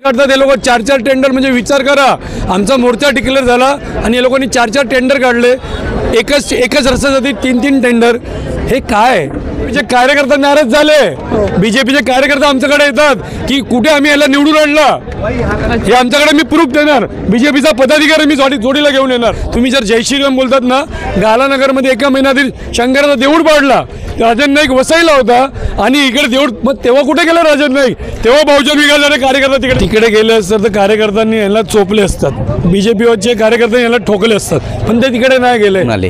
करतात हे लोक 4-4 टेंडर म्हणजे विचार करा आमचा मोर्चा डिक्लेअर झाला आणि हे लोकांनी 4-4 टेंडर काढले एकच रस्त्यासाठी 3-3 टेंडर हे काय बीजेपीचे कार्यकर्ता नाराज झाले बीजेपीचे कार्यकर्ता आमच्याकडे येतात की कुठे आम्ही याला निवडून आणला हे आमच्याकडे मी प्रूफ देणार बीजेपीचा पदाधिकारी मी जोडीला घेऊन येणार तुम्ही जर जय श्रीराम बोलतात ना गालानगरमध्ये एका महिन्यातील शंकराचा देऊळ पाडला राजन नाईक वसईला होता आणि इकडे देऊळ मग तेव्हा कुठे गेला राजन नाईक तेव्हा बहुजन विकास कार्यकर्ता तिकडे गेले असतात तर कार्यकर्त्यांनी याला चोपले असतात बीजेपीचे कार्यकर्ते याला ठोकले असतात पण ते तिकडे नाही गेले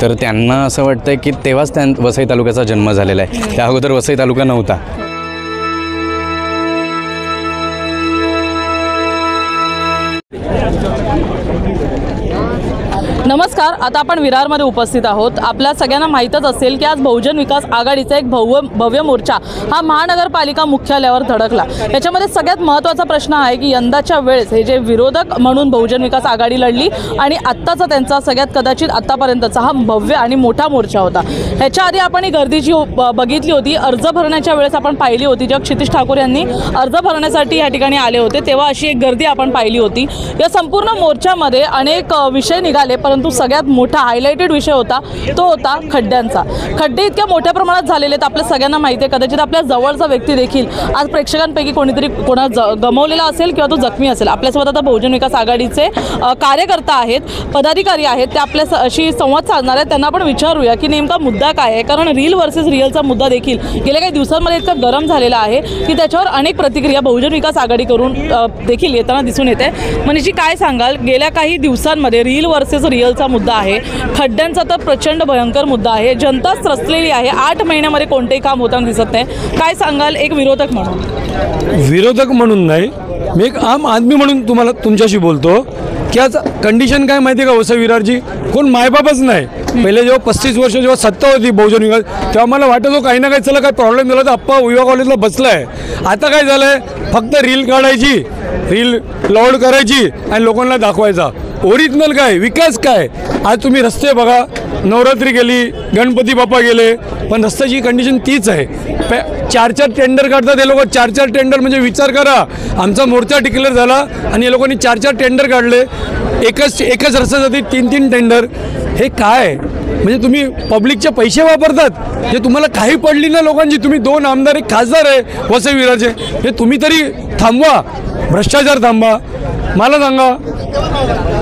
तर त्यांना असं वाटतं की तेव्हाच वसई तालुक्याचा जन्म झालेला आहे त्या अगोदर वसई तालुका नव्हता। नमस्कार, आता आपण विरारमध्ये उपस्थित आहोत। आपल्या सगळ्यांना माहीतच असेल की आज बहुजन विकास आघाडीचा एक भव्य मोर्चा हा महानगरपालिका मुख्यालयावर धडकला। याच्यामध्ये सगळ्यात महत्त्वाचा प्रश्न आहे की यंदाच्या वेळेस हे जे विरोधक म्हणून बहुजन विकास आघाडी लढली आणि आत्ताचा त्यांचा सगळ्यात कदाचित आत्तापर्यंतचा हा भव्य आणि मोठा मोर्चा होता। ह्याच्या आधी आपण ही गर्दीची बघितली होती, अर्ज भरण्याच्या वेळेस आपण पाहिली होती जेव्हा क्षितिज ठाकूर यांनी अर्ज भरण्यासाठी या ठिकाणी आले होते तेव्हा अशी एक गर्दी आपण पाहिली होती। या संपूर्ण मोर्चामध्ये अनेक विषय निघाले परंतु सगळ्यात मोठा हायलाइटेड विषय होता तो होता खड्ड्यांचा। खड्डे इतक्या मोठ्या प्रमाणात झालेले आहेत आपल्या सगळ्यांना माहिती आहे, कदाचित आपल्या जवळचा व्यक्ती देखील आज प्रेक्षकांपैकी कोणीतरी गमावलेला असेल किंवा तो जखमी असेल। आपल्यासोबत आता बहुजन विकास आघाडीचे कार्यकर्ता आहेत, पदाधिकारी आहेत, ते आपल्याशी संवाद साधणार आहेत। त्यांना आपण विचारूया की नेमका मुद्दा काय आहे, कारण रील वर्सेस रिअलचा मुद्दा देखील गेल्या काही दिवसांमध्ये इतका गरम झालेला आहे की त्याच्यावर अनेक प्रतिक्रिया बहुजन विकास आघाडी करून देखील येताना दिसून येते। मनीषजी काय सांगाल, गेल्या काही दिवसांमध्ये रील वर्सेस रिअलचा मुद्दा आहे, खड्ड्यांचा तर प्रचंड भयंकर मुद्दा आहे, जनता त्रसलेली आहे, 8 महिन्यामध्ये कोणतेही काम होताना दिसत नाही, काय सांगाल एक विरोधक म्हणून? विरोधक म्हणून नाही, मी एक आम आदमी म्हणून तुमच्याशी बोलतो की आज कंडिशन काय माहिती आहे का वसई विरारची, कोण मायबापच नाही। पहिले जेव्हा 35 वर्ष जेव्हा सत्ता होती बहुजन विकास तेव्हा मला वाटत होतं काही ना काही चला काय प्रॉब्लेम झाला तर आप्पा विवा कॉलेजला बसला आहे। आता काय झालं आहे, फक्त रील काढायची, रील लोड करायची आणि लोकांना दाखवायचा, ओरिजिनल काय विकास काय। आज तुम्ही रस्ते बघा, नवरात्री गेली, गणपती बाप्पा गेले, पण रस्त्याची कंडिशन तीच आहे। 4-4 टेंडर काढतात हे लोक, 4-4 टेंडर म्हणजे विचार करा आमचा मोर्चा डिक्लेअर झाला आणि हे लोकांनी 4-4 टेंडर काढले एकच रस्त्यासाठी 3-3 टेंडर हे काय म्हणजे तुम्ही पब्लिकचे पैसे वापरतात जे तुम्हाला काही पडली ना लोकांची। तुम्ही 2 आमदार एक खासदार आहे वसई विरारचे, हे तुम्ही तरी थांबवा, भ्रष्टाचार थांबवा। मला सांगा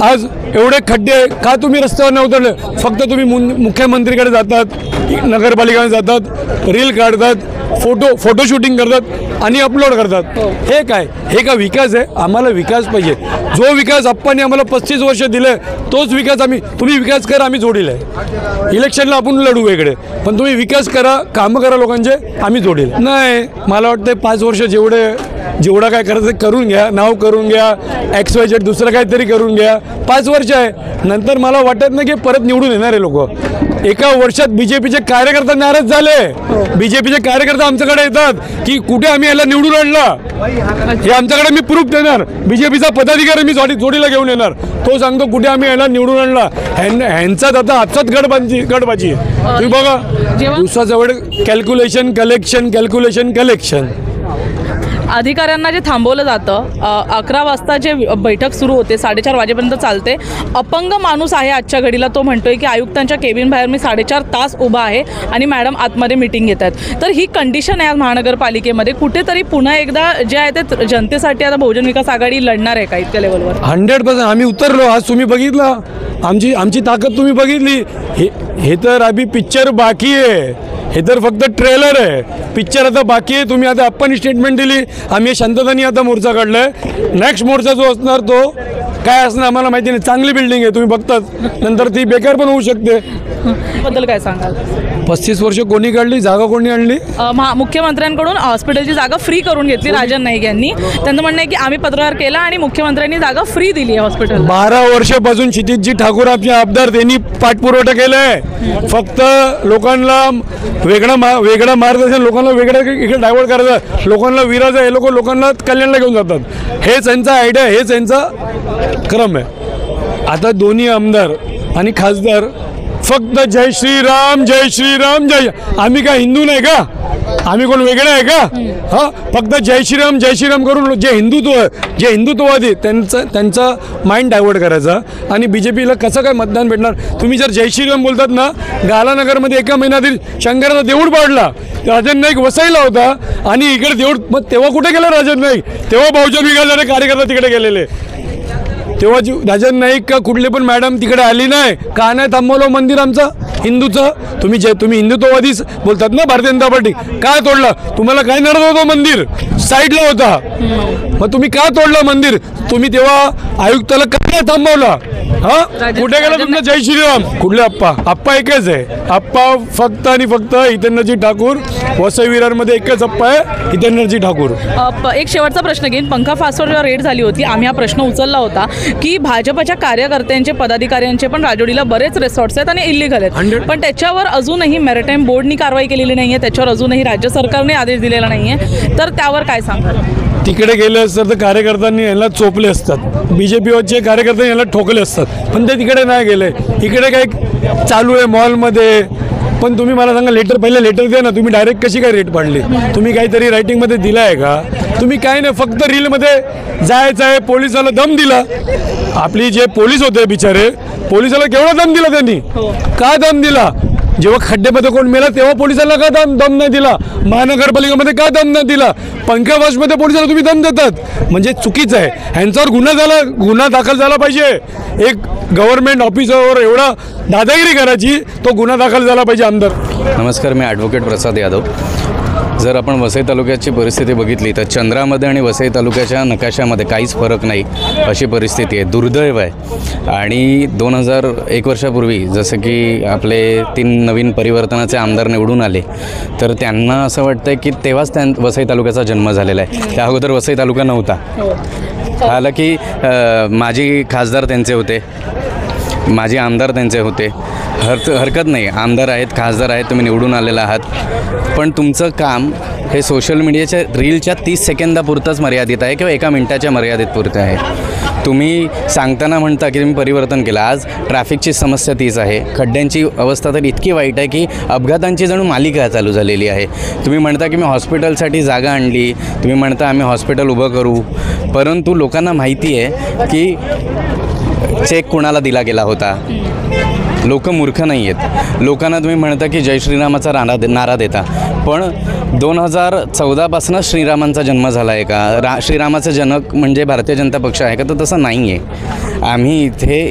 आज एवढे खड्डे का तुम्ही रस्त्यावर नाही उतरले, फक्त तुम्ही मुख्यमंत्रीकडे जातात, नगरपालिकेकडे जातात, रील काढतात, फोटो शूटिंग करतात आणि अपलोड करतात, हे काय, हे का विकास आहे? आम्हाला विकास पाहिजे, जो विकास आप्पांनी आम्हाला 35 वर्ष दिले तोच विकास तुम्ही विकास करा, आम्ही जोडील आहे। इलेक्शनला आपण लढू वेगळे, पण तुम्ही विकास करा, कामं करा लोकांचे, आम्ही जोडील नाही। मला वाटतं 5 वर्ष जेवढा काय करायचं करून घ्या, नाव करून घ्या, XYZ दुसरं काहीतरी करून घ्या, 5 वर्ष आहे, नंतर मला वाटत नाही की परत निवडून येणारे लोक। एका वर्षात बीजेपीचे कार्यकर्ता नाराज झाले बीजेपीचे कार्यकर्ता आमच्याकडे येतात की कुठे आम्ही याला निवडून आणला हे आमच्याकडे मी प्रूफ देणार बीजेपीचा पदाधिकारी मी जोडीला घेऊन येणार, तो सांगतो कुठे आम्ही याला निवडून आणला। ह्यांचाच आता हातात गडबाजी तुम्ही बघा, दिवसाचं एवढं कॅल्क्युलेशन कलेक्शन। अधिकाऱ्यांना जे थांबवलं जातं, 11 वाजता जे बैठक सुरू होते 4:30 वाजेपर्यंत चालते, अपंग माणूस आहे आजच्या घडीला, तो म्हणतोय की आयुक्तांच्या केबिन बाहेर मी 4.5 तास उभा आहे आणि मॅडम आतमध्ये मीटिंग घेत आहेत। तर ही कंडिशन आहे आज महानगरपालिकेमध्ये, कुठेतरी पुन्हा एकदा जे आहे ते जनतेसाठी आता बहुजन विकास आघाडी लढणार आहे का इतक्या लेवलवर? 100% आम्ही उतरलो। आज तुम्ही बघितलं आमची ताकद तुम्ही बघितली, हे तर अभी पिक्चर बाकी आहे, हे तर फक्त ट्रेलर आहे, पिक्चर आता बाकी आहे। तुम्ही आता आपण स्टेटमेंट दिली, आम्ही शांततानी आता मोर्चा काढलाय, नेक्स्ट मोर्चा जो असणार तो काय असणार आम्हाला माहिती नाही। चांगली बिल्डिंग आहे तुम्ही बघतात, नंतर ती बेकार पण होऊ शकते। बद्दल काय सांगाल? 35 वर्ष कोणी काढली, जागा कोणी आणली? मुख्यमंत्र्यांकडून हॉस्पिटलची जागा फ्री करून घेतली राजन नाईक यांनी, त्यांचं म्हणणं आहे की आम्ही पत्रव्यवहार केला आणि मुख्यमंत्र्यांनी जागा फ्री दिली आहे हॉस्पिटल। 12 वर्षापासून क्षितिजी ठाकूर आपले आमदार त्यांनी पाठपुरवठा केलाय, फक्त लोकांना वेगळं मार्गदर्शन, लोकांना वेगळं इकडे डायव्हर्ट करायचं, लोकांना विराज हे लोकांना कल्याणला घेऊन जातात, हेच यांचा आयडिया, हेच यांचा क्रम आहे। आता दोन्ही आमदार आणि खासदार फक्त जय श्रीराम जय श्रीराम जय. आम्ही काय हिंदू नाही का? आम्ही कोण वेगळे आहे का? हा, फक्त जय श्रीराम करून जे हिंदुत्ववादी त्यांचा माइंड डायव्हर्ट करायचा. आणि BJPला कसं काय मतदान भेटणार? तुम्ही जर जय श्रीराम बोलतात ना, गालानगरमध्ये एका महिन्यातील शंकराचा देऊळ पाडला, राजन नाईक वसईला होता आणि इकडे देऊळ, मग तेव्हा कुठे गेला राजन नाईक? तेव्हा बहुजन विकास कार्यकर्ता तिकडे गेलेले. तेव्हा राजन नाईक का कुठले पण मॅडम तिकडे आली नाही का? नाही थांबवलं मंदिर आमचं हिंदूचं? तुम्ही हिंदुत्ववादी बोलतात ना, भारतीय जनता पार्टी. काय तोडलं? तुम्हाला काय नडत होतं? मंदिर साईडला होता, मग तुम्ही का तोडलं मंदिर? तुम्ही तेव्हा आयुक्ताला का नाही थांबवलं? हा, कुठे गेला तुमचा जय श्रीराम? कुठले आप्पा एकच आहे. आप्पा फक्त आणि फक्त हितेंद्रजी ठाकूर. वसई विरारमध्ये एकच आप्पा आहे, हितेंद्रजी ठाकूर. एक शेवटचा प्रश्न घेईन. पंखा फास्टवर जेव्हा रेड झाली होती, आम्ही हा प्रश्न उचलला होता की भाजपच्या कार्यकर्त्यांचे, पदाधिकाऱ्यांचे पण राजोडीला बरेच रिसॉर्ट्स आहेत आणि इल्लीगल आहेत, पण त्याच्यावर अजूनही मॅरिटाईम बोर्डनी कारवाई केलेली नाही आहे, त्याच्यावर अजूनही राज्य सरकारने आदेश दिलेला नाही आहे, तर त्यावर काय सांगाल? तिकडे गेले असतात तर कार्यकर्त्यांनी यांना चोपले असतात, BJPचे कार्यकर्त्यांनी यांना ठोकले असतात, पण ते तिकडे नाही गेले. इकडे काय चालू आहे मॉलमध्ये? पण तुम्ही मला सांगा, पहिलं लेटर द्या ना. तुम्ही डायरेक्ट कशी काय रेट पाडली? तुम्ही काहीतरी रायटिंगमध्ये दिलं आहे का? तुम्ही काय नाही, फक्त रीलमध्ये जायचं आहे. पोलिसाला दम दिला. आपली जे पोलीस होते बिचारे, पोलिसाला केवढा दम दिला त्यांनी? का दम दिला? जेव्हा खड्ड्यामध्ये कोण मेला तेव्हा पोलिसांना का दम नाही दिला? महानगरपालिकेमध्ये का दम नाही दिला? पंखावाजमध्ये पोलिसांना तुम्ही दम देतात, म्हणजे चुकीचं आहे. ह्यांच्यावर गुन्हा दाखल झाला पाहिजे. एक गव्हर्नमेंट ऑफिसरवर एवढा दादागिरी करायची, तो गुन्हा दाखल झाला पाहिजे. आमदार नमस्कार, मी ॲडव्होकेट प्रसाद यादव. जर आपण वसई तालुक्याची परिस्थिती बघितली तर चंद्रामध्ये आणि वसई तालुक्याच्या नकाशामध्ये काहीच फरक नाही अशी परिस्थिती आहे. दुर्दैव आहे. आणि 2001 वर्षापूर्वी जसं की आपले 3 नवीन परिवर्तनाचे आमदार निवडून आले, तर त्यांना असं वाटतं की तेव्हाच वसई तालुक्याचा जन्म झालेला आहे. त्या अगोदर वसई तालुका नव्हता. झालं की माजी खासदार त्यांचे होते, माजी आमदार त्यांचे होते. हरकत नाही, आमदार आहेत, खासदार आहेत, तुम्ही निवडून आलेला आहात, पण तुमचं काम हे सोशल मीडियाच्या रीलच्या 30 सेकंदापुरतंच मर्यादित आहे किंवा 1 मिनिटाच्या मर्यादित पुरतं आहे. तुम्ही सांगताना म्हणता की तुम्ही परिवर्तन केलं. आज ट्रॅफिकची समस्या तीच आहे. खड्ड्यांची अवस्था तर इतकी वाईट आहे की अपघातांची जणू मालिका चालू झालेली आहे. तुम्ही म्हणता की मी हॉस्पिटलसाठी जागा आणली, तुम्ही म्हणता आम्ही हॉस्पिटल उभं करू, परंतु लोकांना माहिती आहे की चेक कुणाला दिला गेला होता. लोक मूर्ख नाही आहेत. लोकांना तुम्ही म्हणता की जय श्रीरामाचा नारा देता, पण 2014पासून श्रीरामांचा जन्म झाला आहे का? श्रीरामाचा जनक म्हणजे भारतीय जनता पक्ष आहे का? तर तसं नाही आहे. आम्ही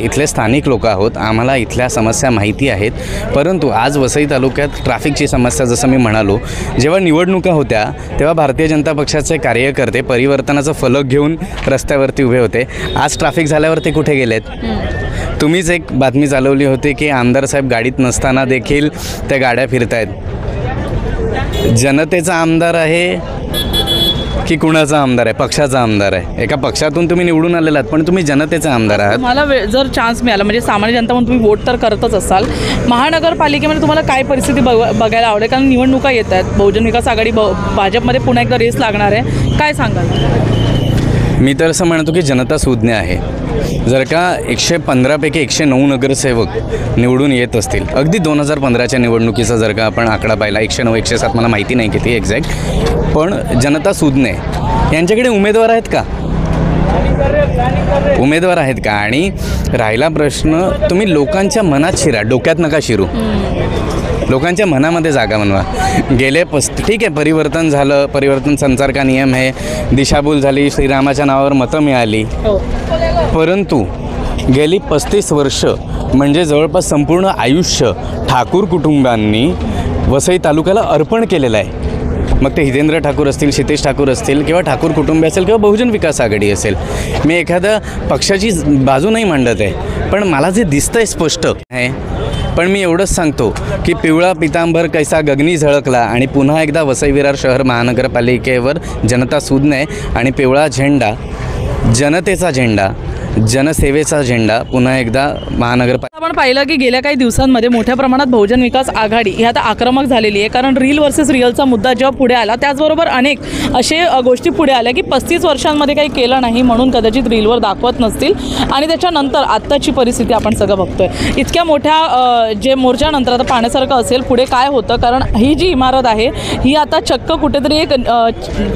इथले स्थानिक लोक आहोत, आम्हाला इथल्या समस्या माहिती आहेत. परंतु आज वसई तालुक्यात ट्रॅफिकची समस्या, जसं मी म्हणालो, जेव्हा निवडणुका होत्या तेव्हा भारतीय जनता पक्षाचे कार्यकर्ते परिवर्तनाचं फलक घेऊन रस्त्यावरती उभे होते. आज ट्रॅफिक झाल्यावर ते कुठे गेलेत? तुम्हीच एक बातमी चालवली होती की आमदार साहेब गाडीत नसताना देखील त्या गाड्या फिरत आहेत. जनतेचा आमदार आहे की कुणाचा आमदार आहे? पक्षाचा आमदार आहे. एका पक्षातून तुम्ही निवडून आलेलात, पण तुम्ही जनतेचा आमदार आहात. मला जर चान्स मिळाला, म्हणजे सामान्य जनता म्हणून तुम्ही वोट तर करतच असाल, महानगरपालिकेमध्ये तुम्हाला काय परिस्थिती बघायला आवडेल? कारण निवडणुका येत आहेत, बहुजन विकास आघाडी भाजपमध्ये पुन्हा एकदा रेस लागणार आहे, काय सांगाल? मी तर असं म्हणतो की जनता सुज्ञ आहे. जर का 115पैकी 109 नगरसेवक निवडून येत असतील, अगदी 2015च्या निवडणुकीचा जर का आपण आकडा पाहिला, 109 107 मला माहिती नाही किती एक्झॅक्ट, पण जनता सुज्ञ आहे. यांच्याकडे उमेदवार आहेत का? उमेदवार आहेत का? आणि राहिला प्रश्न, तुम्ही लोकांच्या मनात शिरा, डोक्यात नका शिरू. लोकांच्या मनामध्ये जागा बनवा. गेले ठीक आहे, परिवर्तन झालं, परिवर्तन संचार का नियम आहे, दिशाभूल झाली, श्रीरामाच्या नावावर मतं मिळाली, परंतु गेली 35 वर्ष म्हणजे जवळपास संपूर्ण आयुष्य ठाकूर कुटुंबांनी वसई तालुक्याला अर्पण केलेलं आहे. मग ते हितेंद्र ठाकूर असतील, क्षितेश ठाकूर असतील, किंवा ठाकूर कुटुंब असेल, किंवा बहुजन विकास आघाडी असेल. मी एखाद्या पक्षाची बाजू नाही मांडत आहे, पण मला जे दिसतंय स्पष्ट आहे. पण मी एवढंच सांगतो की पिवळा पितांबर कैसा गगनी झळकला, आणि पुन्हा एकदा वसई विरार शहर महानगरपालिकेवर जनता सुज्ञ आहे. आणि पिवळा झेंडा, जनतेचा झेंडा जनसेवेचा झेंडा पुन्हा एकदा महानगरपालिका. आपण पाहिलं की गेल्या काही दिवसांमध्ये मोठ्या प्रमाणात बहुजन विकास आघाडी ही आता आक्रमक झालेली आहे, कारण रील वर्सेस रिअलचा मुद्दा जेव्हा पुढे आला त्याचबरोबर अनेक असे गोष्टी पुढे आल्या की 35 वर्षांमध्ये काही केलं नाही म्हणून कदाचित रीलवर दाखवत नसतील आणि त्याच्यानंतर आत्ताची परिस्थिती आपण सगळं बघतोय. इतक्या मोठ्या जे मोर्चानंतर आता पाहण्यासारखं असेल पुढे काय होतं, कारण ही जी इमारत आहे ही आता चक्क कुठेतरी एक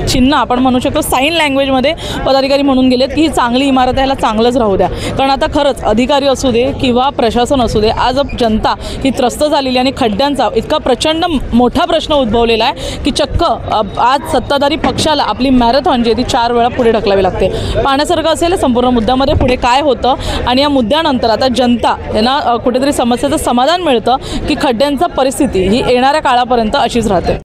चिन्ह आपण म्हणू शकतो साईन लँग्वेजमध्ये पदाधिकारी म्हणून गेलेत की ही चांगली इमारत आहे, ह्याला चांगलंच राहू द्या. कारण आता खरंच अधिकारी असू दे किंवा प्रशासन असू दे, आज जनता ही त्रस्त झालेली आणि खड्ड्यांचा इतका प्रचंड मोठा प्रश्न उद्भवलेला आहे की चक्क आज सत्ताधारी पक्षाला आपली मॅरेथॉन जी आहे ती 4 वेळा पुढे ढकलावी लागते. पाहण्यासारखं असेल संपूर्ण मुद्द्यामध्ये पुढे काय होतं आणि या मुद्द्यानंतर आता जनता यांना कुठेतरी समस्येचं समाधान मिळतं की खड्ड्यांचा परिस्थिती ही येणाऱ्या काळापर्यंत अशीच राहते.